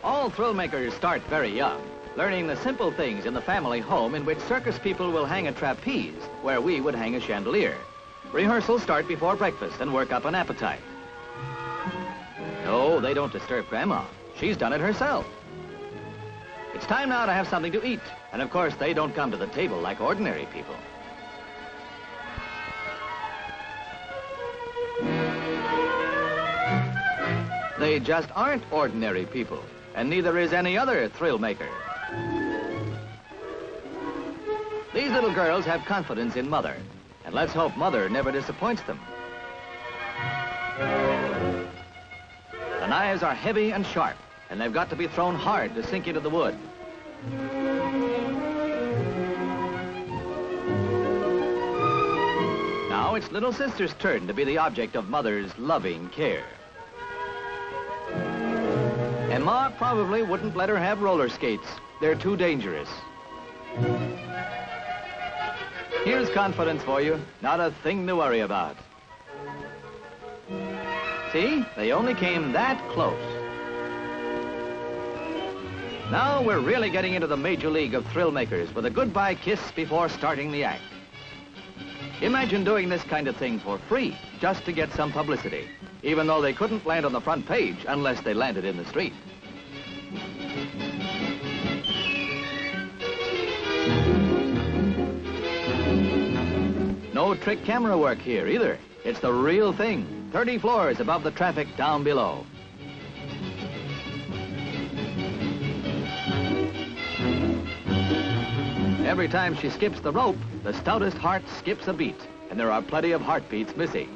All thrill makers start very young, learning the simple things in the family home in which circus people will hang a trapeze, where we would hang a chandelier. Rehearsals start before breakfast and work up an appetite. No, they don't disturb Grandma. She's done it herself. It's time now to have something to eat, and of course they don't come to the table like ordinary people. They just aren't ordinary people, and neither is any other thrill maker. These little girls have confidence in Mother, and let's hope Mother never disappoints them. The knives are heavy and sharp, and they've got to be thrown hard to sink into the wood. Now it's little sister's turn to be the object of Mother's loving care. And Ma probably wouldn't let her have roller skates. They're too dangerous. Here's confidence for you. Not a thing to worry about. See? They only came that close. Now we're really getting into the major league of thrill makers with a goodbye kiss before starting the act. Imagine doing this kind of thing for free, just to get some publicity, even though they couldn't land on the front page unless they landed in the street. No trick camera work here either. It's the real thing, 30 floors above the traffic down below. Every time she skips the rope, the stoutest heart skips a beat, and there are plenty of heartbeats missing.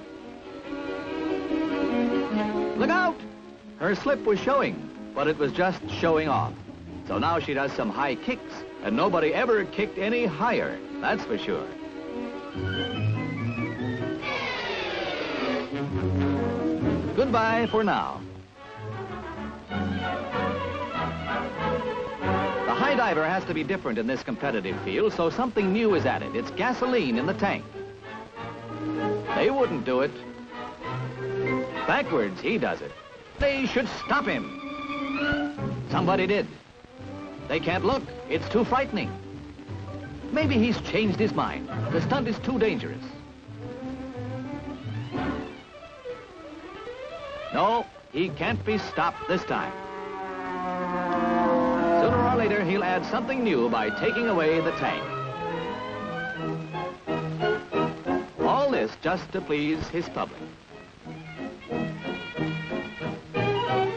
Look out! Her slip was showing, but it was just showing off. So now she does some high kicks, and nobody ever kicked any higher, that's for sure. Goodbye for now. The high diver has to be different in this competitive field, so something new is added. It's gasoline in the tank. They wouldn't do it. Backwards, he does it. They should stop him. Somebody did. They can't look. It's too frightening. Maybe he's changed his mind. The stunt is too dangerous. No, he can't be stopped this time. Sooner or later, he'll add something new by taking away the tank. All this just to please his public.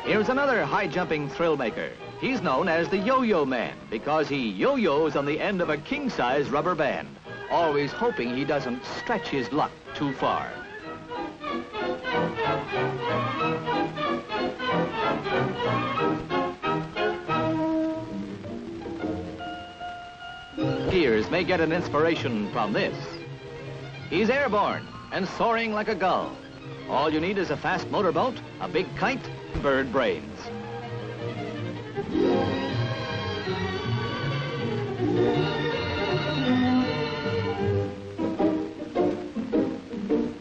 Here's another high-jumping thrill maker. He's known as the yo-yo man because he yo-yos on the end of a king-size rubber band, always hoping he doesn't stretch his luck too far. Skiers may get an inspiration from this. He's airborne and soaring like a gull. All you need is a fast motorboat, a big kite, and bird brains.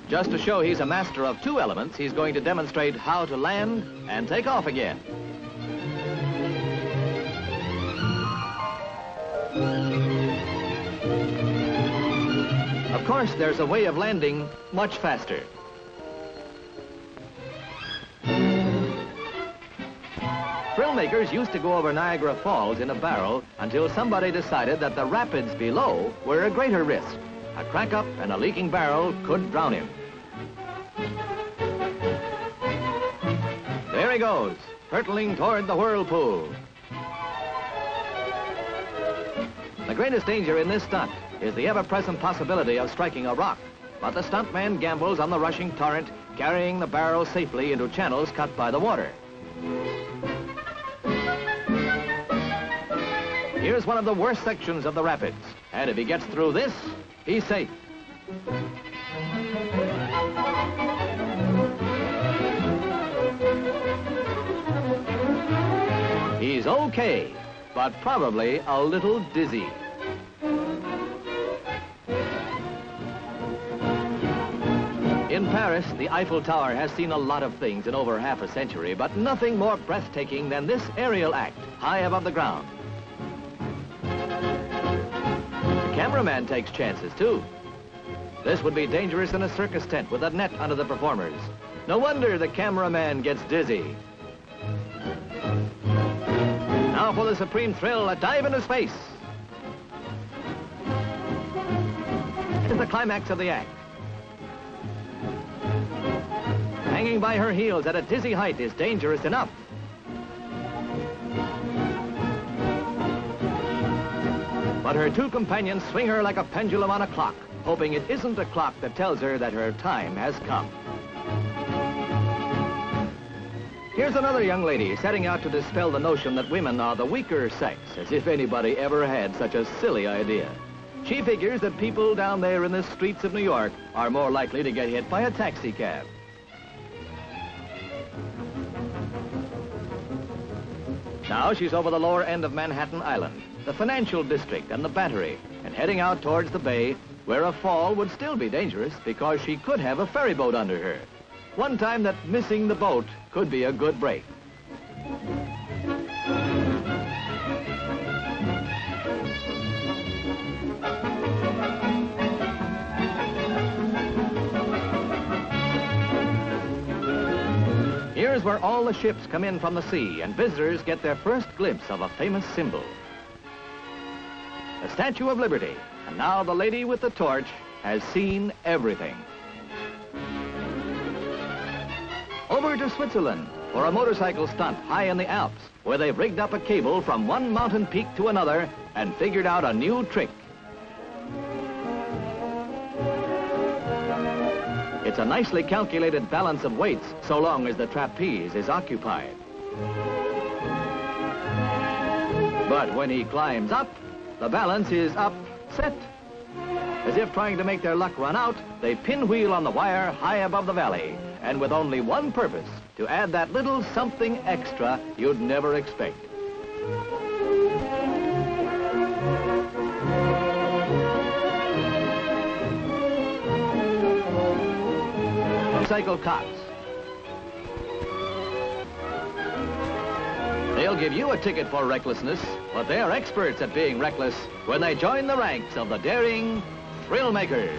Just to show he's a master of two elements, he's going to demonstrate how to land and take off again. Of course, there's a way of landing much faster. Thrill makers used to go over Niagara Falls in a barrel until somebody decided that the rapids below were a greater risk. A crack up and a leaking barrel could drown him. There he goes, hurtling toward the whirlpool. The greatest danger in this stunt is the ever-present possibility of striking a rock, but the stuntman gambles on the rushing torrent, carrying the barrel safely into channels cut by the water. Here's one of the worst sections of the rapids, and if he gets through this, he's safe. He's okay, but probably a little dizzy. In Paris, the Eiffel Tower has seen a lot of things in over half a century, but nothing more breathtaking than this aerial act, high above the ground. The cameraman takes chances, too. This would be dangerous in a circus tent with a net under the performers. No wonder the cameraman gets dizzy. Now for the supreme thrill, a dive into space. It is the climax of the act. Hanging by her heels at a dizzy height is dangerous enough. But her two companions swing her like a pendulum on a clock, hoping it isn't a clock that tells her that her time has come. Here's another young lady setting out to dispel the notion that women are the weaker sex, as if anybody ever had such a silly idea. She figures that people down there in the streets of New York are more likely to get hit by a taxi cab. Now she's over the lower end of Manhattan Island, the financial district and the Battery, and heading out towards the bay, where a fall would still be dangerous because she could have a ferry boat under her. One time that missing the boat could be a good break. Here's where all the ships come in from the sea and visitors get their first glimpse of a famous symbol. The Statue of Liberty. And now the lady with the torch has seen everything. Over to Switzerland for a motorcycle stunt high in the Alps, where they've rigged up a cable from one mountain peak to another and figured out a new trick. It's a nicely calculated balance of weights so long as the trapeze is occupied. But when he climbs up, the balance is upset. As if trying to make their luck run out, they pinwheel on the wire high above the valley, and with only one purpose, to add that little something extra you'd never expect. Motorcycle cops. They'll give you a ticket for recklessness, but they're experts at being reckless when they join the ranks of the daring thrill makers.